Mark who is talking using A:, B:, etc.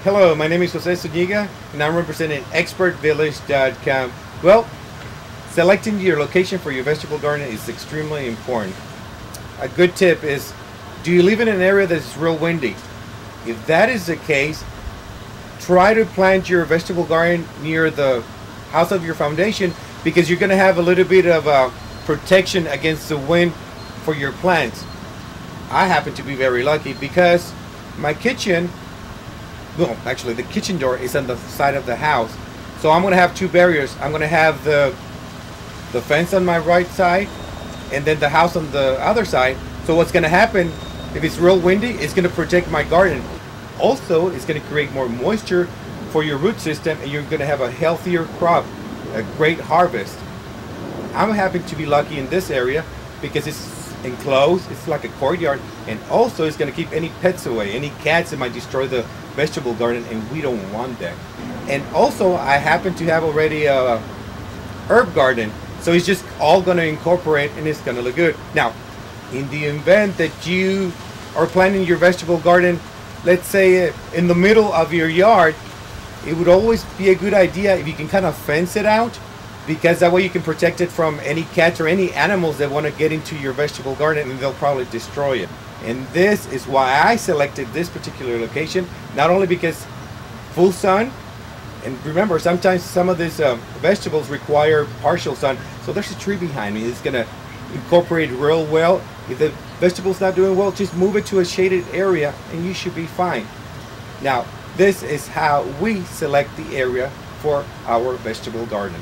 A: Hello, my name is Jose Zuniga and I'm representing expertvillage.com. Well, selecting your location for your vegetable garden is extremely important. A good tip is, do you live in an area that's real windy? If that is the case, try to plant your vegetable garden near the house of your foundation, because you're going to have a little bit of protection against the wind for your plants. I happen to be very lucky because my kitchen, well, actually the kitchen door is on the side of the house. So I'm going to have two barriers. I'm going to have the fence on my right side and then the house on the other side. So what's going to happen, if it's real windy, it's going to protect my garden. Also, it's going to create more moisture for your root system and you're going to have a healthier crop, a great harvest. I'm happy to be lucky in this area because it's enclosed, it's like a courtyard, and also it's going to keep any pets away, any cats that might destroy the vegetable garden, and we don't want that. And also I happen to have already a herb garden, so it's just all going to incorporate and it's going to look good. Now, in the event that you are planting your vegetable garden, let's say in the middle of your yard, it would always be a good idea if you can kind of fence it out, because that way you can protect it from any cats or any animals that want to get into your vegetable garden and they'll probably destroy it. And this is why I selected this particular location, not only because full sun, and remember sometimes some of these vegetables require partial sun, so there's a tree behind me. It's going to incorporate real well. If the vegetable's not doing well, just move it to a shaded area and you should be fine. Now, this is how we select the area for our vegetable garden.